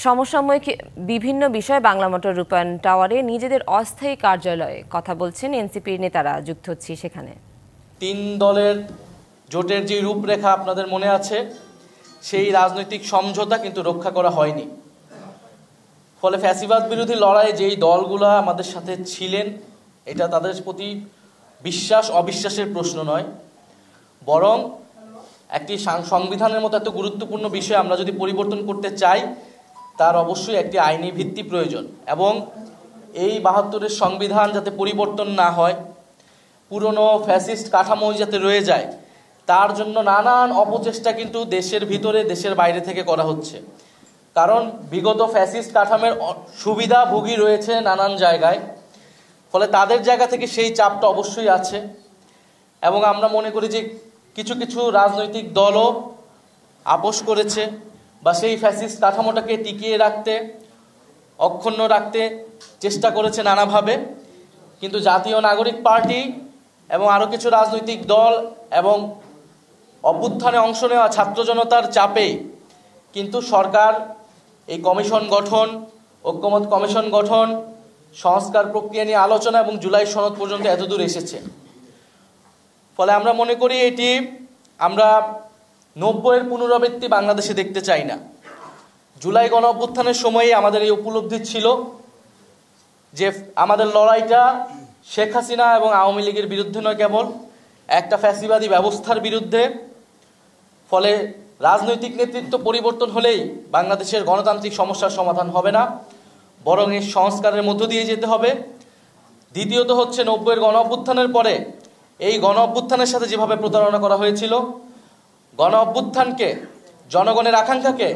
সমসাময়িক বিভিন্ন বিষয়ে বাংলা মোটর রূপায়ণ টাওয়ারে নিজেদের অস্থায়ী কার্যালয়ে কথা বলছেন এনসিপির নেতারা। যুক্ত হচ্ছি সেখানে। তিন দলের জোটের যে রূপরেখা আপনাদের মনে আছে, সেই রাজনৈতিক সমঝোতা কিন্তু রক্ষা করা হয়নি। ফলে ফ্যাসিবাদ বিরোধী লড়াইয়ে যেই দলগুলো আমাদের সাথে ছিলেন, এটা তাদের প্রতি বিশ্বাস অবিশ্বাসের প্রশ্ন নয়, বরং একটি সংবিধানের মতো এত গুরুত্বপূর্ণ বিষয় আমরা যদি পরিবর্তন করতে চাই, তার অবশ্যই একটি আইনি ভিত্তি প্রয়োজন। এবং এই ৭২-এর সংবিধান যাতে পরিবর্তন না হয়, পুরনো ফ্যাসিস্ট কাঠামো যাতে রয়ে যায়, তার জন্য নানান অপচেষ্টা কিন্তু দেশের ভিতরে দেশের বাইরে থেকে করা হচ্ছে। কারণ বিগত ফ্যাসিস্ট কাঠামোর সুবিধাভোগী রয়েছে নানান জায়গায়, ফলে তাদের জায়গা থেকে সেই চাপটা অবশ্যই আছে। এবং আমরা মনে করি যে কিছু কিছু রাজনৈতিক দলও আপোষ করেছে বা সেই ফ্যাসিস্ট কাঠামোটাকে টিকিয়ে রাখতে, অক্ষুণ্ণ রাখতে চেষ্টা করেছে নানাভাবে। কিন্তু জাতীয় নাগরিক পার্টি এবং আরও কিছু রাজনৈতিক দল এবং অভ্যুত্থানে অংশ নেওয়া ছাত্র জনতার চাপে কিন্তু সরকার এই কমিশন গঠন, ঐক্যমত কমিশন গঠন, সংস্কার প্রক্রিয়া নিয়ে আলোচনা এবং জুলাই সনদ পর্যন্ত এতদূর এসেছে। ফলে আমরা মনে করি এটি আমরা ৯০-এর পুনরাবৃত্তি বাংলাদেশে দেখতে চাই না। জুলাই গণ অভ্যুত্থানের সময়ে আমাদের এই উপলব্ধি ছিল যে আমাদের লড়াইটা শেখ হাসিনা এবং আওয়ামী লীগের বিরুদ্ধে নয়, কেবল একটা ফ্যাসিবাদী ব্যবস্থার বিরুদ্ধে। ফলে রাজনৈতিক নেতৃত্ব পরিবর্তন হলেই বাংলাদেশের গণতান্ত্রিক সমস্যার সমাধান হবে না, বরং এর সংস্কারের মধ্য দিয়ে যেতে হবে। দ্বিতীয়ত হচ্ছে ৯০-এর গণ অভ্যুত্থানের পরে এই গণ অভ্যুত্থানের সাথে যেভাবে প্রতারণা করা হয়েছিল, গণ অভ্যুত্থানকে, জনগণের আকাঙ্ক্ষাকে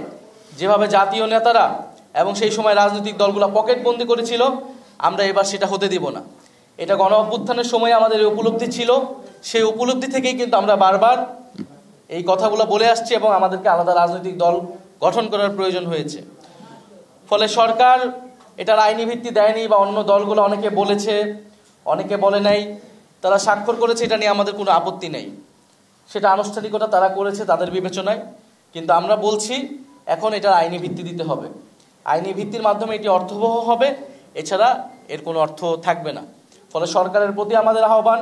যেভাবে জাতীয় নেতারা এবং সেই সময় রাজনৈতিক দলগুলো পকেটবন্দি করেছিল, আমরা এবার সেটা হতে দিব না। এটা গণ অভ্যুত্থানের সময় আমাদের এই উপলব্ধি ছিল, সেই উপলব্ধি থেকেই কিন্তু আমরা বারবার এই কথাগুলো বলে আসছি এবং আমাদেরকে আলাদা রাজনৈতিক দল গঠন করার প্রয়োজন হয়েছে। ফলে সরকার এটার আইনি ভিত্তি দেয়নি বা অন্য দলগুলো অনেকে বলেছে, অনেকে বলে নাই, তারা স্বাক্ষর করেছে, এটা নিয়ে আমাদের কোনো আপত্তি নেই। সেটা আনুষ্ঠানিকতা তারা করেছে তাদের বিবেচনায়। কিন্তু আমরা বলছি এখন এটার আইনি ভিত্তি দিতে হবে। আইনি ভিত্তির মাধ্যমে এটি অর্থবহ হবে, এছাড়া এর কোনো অর্থ থাকবে না। ফলে সরকারের প্রতি আমাদের আহ্বান,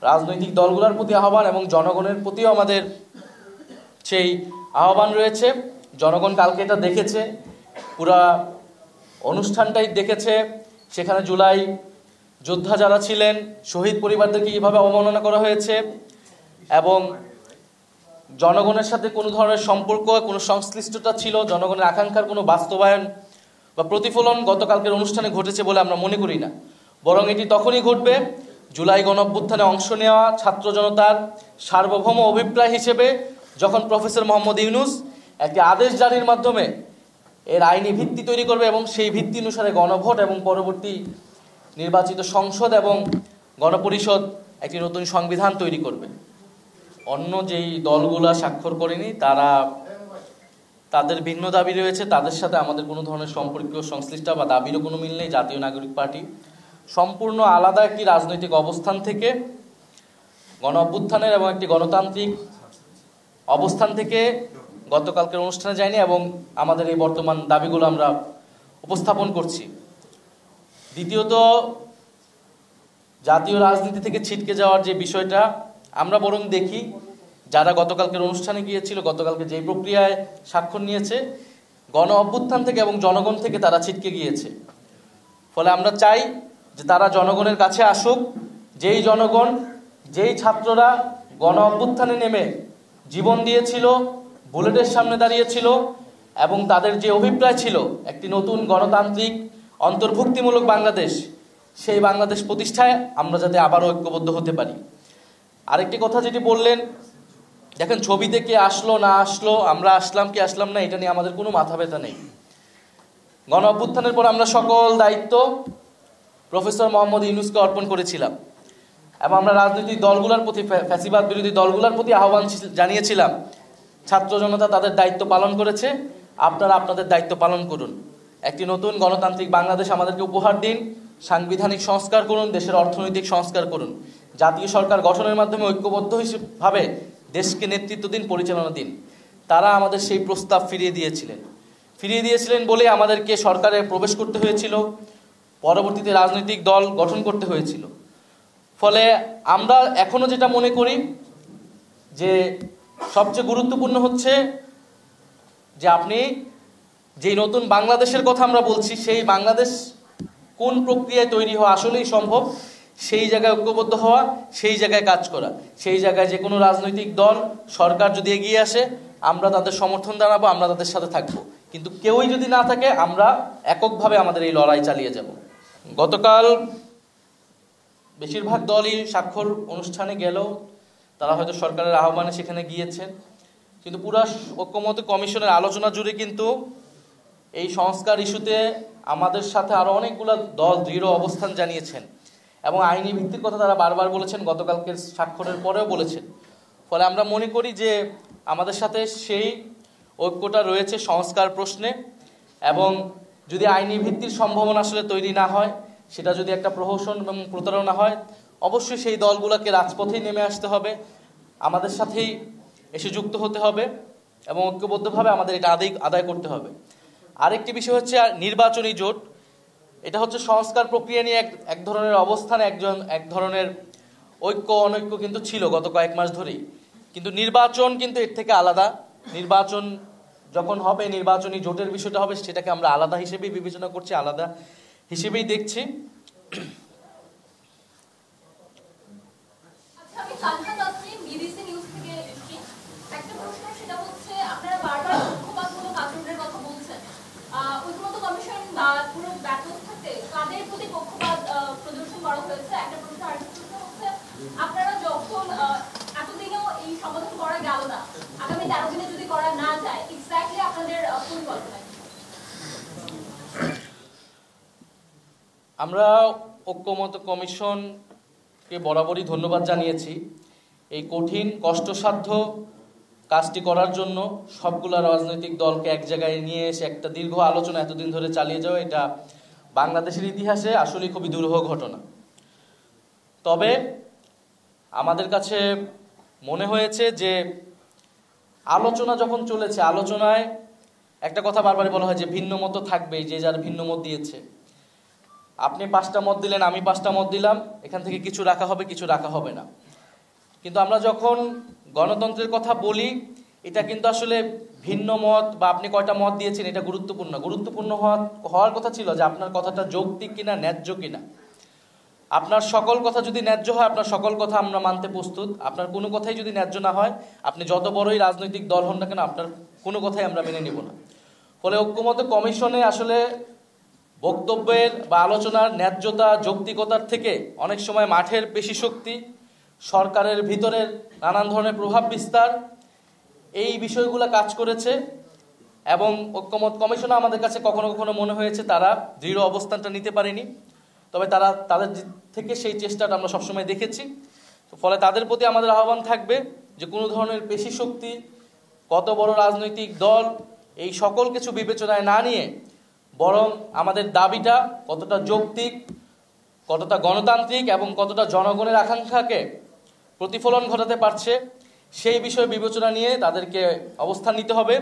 রাজনৈতিক দলগুলোর প্রতি আহ্বান এবং জনগণের প্রতিও আমাদের সেই আহ্বান রয়েছে। জনগণ কালকে এটা দেখেছে, পুরা অনুষ্ঠানটাই দেখেছে। সেখানে জুলাই যোদ্ধা যারা ছিলেন, শহীদ পরিবারদেরকে কীভাবে অবমাননা করা হয়েছে এবং জনগণের সাথে কোনো ধরনের সম্পর্ক, কোনো সংশ্লিষ্টতা ছিল, জনগণের আকাঙ্ক্ষার কোনো বাস্তবায়ন বা প্রতিফলন গতকালকের অনুষ্ঠানে ঘটেছে বলে আমরা মনে করি না। বরং এটি তখনই ঘটবে জুলাই গণ অভ্যুত্থানে অংশ নেওয়া ছাত্র জনতার সার্বভৌম অভিপ্রায় হিসেবে যখন প্রফেসর মোহাম্মদ ইউনূস একটি আদেশ জারির মাধ্যমে এর আইনি ভিত্তি তৈরি করবে এবং সেই ভিত্তি অনুসারে গণভোট এবং পরবর্তী নির্বাচিত সংসদ এবং গণপরিষদ একটি নতুন সংবিধান তৈরি করবে। অন্য যেই দলগুলো স্বাক্ষর করেনি তাদের ভিন্ন দাবি রয়েছে, তাদের সাথে আমাদের কোনো ধরনের সম্পর্কীয় সংশ্লিষ্ট বা দাবিরও কোনো মিল নেই। জাতীয় নাগরিক পার্টি সম্পূর্ণ আলাদা একটি রাজনৈতিক অবস্থান থেকে, গণ অভ্যুত্থানের এবং একটি গণতান্ত্রিক অবস্থান থেকে গতকালকের অনুষ্ঠানে যায়নি এবং আমাদের এই বর্তমান দাবিগুলো আমরা উপস্থাপন করছি। দ্বিতীয়ত, জাতীয় রাজনীতি থেকে ছিটকে যাওয়ার যে বিষয়টা আমরা বরং দেখি, যারা গতকালকের অনুষ্ঠানে গিয়েছিল, গতকালকে যে প্রক্রিয়ায় স্বাক্ষর নিয়েছে, গণ অভ্যুত্থান থেকে এবং জনগণ থেকে তারা ছিটকে গিয়েছে। ফলে আমরা চাই যে তারা জনগণের কাছে আসুক। যেই জনগণ, যেই ছাত্ররা গণ অভ্যুত্থানে নেমে জীবন দিয়েছিল, বুলেটের সামনে দাঁড়িয়েছিল এবং তাদের যে অভিপ্রায় ছিল একটি নতুন গণতান্ত্রিক অন্তর্ভুক্তিমূলক বাংলাদেশ, সেই বাংলাদেশ প্রতিষ্ঠায় আমরা যাতে আবারও ঐক্যবদ্ধ হতে পারি। আরেকটি কথা যেটি বললেন, দেখেন ছবিতে কে আসলো না আসলো, আমরা আসলাম কি আসলাম না, এটা নিয়ে আমাদের কোনো মাথা ব্যথা নেই। গণ অভ্যুত্থানের পর আমরা সকল দায়িত্ব প্রফেসর মোহাম্মদ ইউনূসকে অর্পণ করেছিলাম এবং আমরা রাজনৈতিক দলগুলোর প্রতি, ফ্যাসিবাদ বিরোধী দলগুলোর প্রতি আহ্বান জানিয়েছিলাম, ছাত্র জনতা তাদের দায়িত্ব পালন করেছে, আপনারা আপনাদের দায়িত্ব পালন করুন। একটি নতুন গণতান্ত্রিক বাংলাদেশ আমাদেরকে উপহার দিন, সাংবিধানিক সংস্কার করুন, দেশের অর্থনৈতিক সংস্কার করুন, জাতীয় সরকার গঠনের মাধ্যমে ঐক্যবদ্ধ ভাবে দেশকে নেতৃত্ব দিন, পরিচালনা দিন। তারা আমাদের সেই প্রস্তাব ফিরিয়ে দিয়েছিলেন। ফিরিয়ে দিয়েছিলেন বলে আমাদেরকে সরকারে প্রবেশ করতে হয়েছিল, পরবর্তীতে রাজনৈতিক দল গঠন করতে হয়েছিল। ফলে আমরা এখনো যেটা মনে করি যে সবচেয়ে গুরুত্বপূর্ণ হচ্ছে যে আপনি যেই নতুন বাংলাদেশের কথা আমরা বলছি, সেই বাংলাদেশ কোন প্রক্রিয়ায় তৈরি হওয়া আসলেই সম্ভব, সেই জায়গায় ঐক্যবদ্ধ হওয়া, সেই জায়গায় কাজ করা। সেই জায়গায় যে কোনো রাজনৈতিক দল, সরকার যদি এগিয়ে আসে, আমরা তাদের সমর্থন জানাবো, আমরা তাদের সাথে থাকবো। কিন্তু কেউই যদি না থাকে, আমরা এককভাবে আমাদের এই লড়াই চালিয়ে যাব। গতকাল বেশিরভাগ দলই স্বাক্ষর অনুষ্ঠানে গেলেও তারা হয়তো সরকারের আহ্বানে সেখানে গিয়েছেন, কিন্তু পুরা ঐক্যমত্য কমিশনের আলোচনা জুড়ে কিন্তু এই সংস্কার ইস্যুতে আমাদের সাথে আরো অনেকগুলো দল দৃঢ় অবস্থান জানিয়েছেন এবং আইনি ভিত্তির কথা তারা বারবার বলেছেন, গতকালকের স্বাক্ষরের পরেও বলেছেন। ফলে আমরা মনে করি যে আমাদের সাথে সেই ঐক্যটা রয়েছে সংস্কার প্রশ্নে, এবং যদি আইনি ভিত্তির সম্ভাবনা আসলে তৈরি না হয়, সেটা যদি একটা প্রহসন এবং প্রতারণা হয়, অবশ্যই সেই দলগুলোকে রাজপথেই নেমে আসতে হবে, আমাদের সাথেই এসে যুক্ত হতে হবে এবং ঐক্যবদ্ধভাবে আমাদের এটা আদায় করতে হবে। আরেকটি বিষয় হচ্ছে নির্বাচনী জোট। এটা হচ্ছে সংস্কার প্রক্রিয়া নিয়ে এক ধরনের অবস্থান, এক ধরনের ঐক্য অনৈক্য কিন্তু ছিল গত কয়েক মাস ধরেই, কিন্তু নির্বাচন কিন্তু এর থেকে আলাদা। নির্বাচন যখন হবে, নির্বাচনী জোটের বিষয়টা হবে, সেটাকে আমরা আলাদা হিসেবেই বিবেচনা করছি, আলাদা হিসেবেই দেখছি। আপনারা যখন এতদিনও এই সমাধান করা গেল না, আগামী 13 দিনে যদি করা না যায়, এক্স্যাক্টলি আপনাদের পরিকল্পনা কি? আমরা ঐক্যমত্য কমিশনকে বরাবরই ধন্যবাদ জানিয়েছি এই কঠিন কষ্টসাধ্য কাজটি করার জন্য। সবগুলা রাজনৈতিক দলকে এক জায়গায় নিয়ে এসে একটা দীর্ঘ আলোচনা এতদিন ধরে চালিয়ে যাওয়া, এটা বাংলাদেশের ইতিহাসে আসলে খুবই দুরূহ ঘটনা। তবে আমাদের কাছে মনে হয়েছে যে আলোচনা যখন চলেছে, আলোচনায় একটা কথা বারবারই বলা হয় যে ভিন্ন মত থাকবেই, যে যার ভিন্ন মত দিয়েছে। আপনি 5টা মত দিলেন, আমি 5টা মত দিলাম, এখান থেকে কিছু রাখা হবে, কিছু রাখা হবে না। কিন্তু আমরা যখন গণতন্ত্রের কথা বলি, এটা কিন্তু আসলে ভিন্ন মত বা আপনি কয়টা মত দিয়েছেন এটা গুরুত্বপূর্ণ হওয়ার কথা ছিল যে আপনার কথাটা যৌক্তিক কিনা, ন্যায্য কিনা। আপনার সকল কথা যদি ন্যায্য হয়, আপনার সকল কথা আমরা মানতে প্রস্তুত। আপনার কোনো কথাই যদি ন্যায্য না হয়, আপনি যত বড়ই রাজনৈতিক দল হন না কেন, আপনার কোনো কথাই আমরা মেনে নিব না। ফলে ঐক্যমত্য কমিশনে আসলে বক্তব্যের বা আলোচনার ন্যায্যতা, যৌক্তিকতার থেকে অনেক সময় মাঠের পেশি শক্তি, সরকারের ভিতরের নানান ধরনের প্রভাব বিস্তার, এই বিষয়গুলো কাজ করেছে। এবং ঐক্যমত্য কমিশনে আমাদের কাছে কখনো কখনো মনে হয়েছে তারা দৃঢ় অবস্থানটা নিতে পারেনি, তবে তাদের থেকে সেই চেষ্টাটা আমরা সবসময় দেখেছি। ফলে তাদের প্রতি আমাদের আহ্বান থাকবে যে কোনো ধরনের পেশি শক্তি, কত বড় রাজনৈতিক দল, এই সকল কিছু বিবেচনায় না নিয়ে বরং আমাদের দাবিটা কতটা যৌক্তিক, কতটা গণতান্ত্রিক এবং কতটা জনগণের আকাঙ্ক্ষাকে প্রতিফলন ঘটাতে পারছে, সেই বিষয়ে বিবেচনা নিয়ে তাদেরকে অবস্থান নিতে হবে।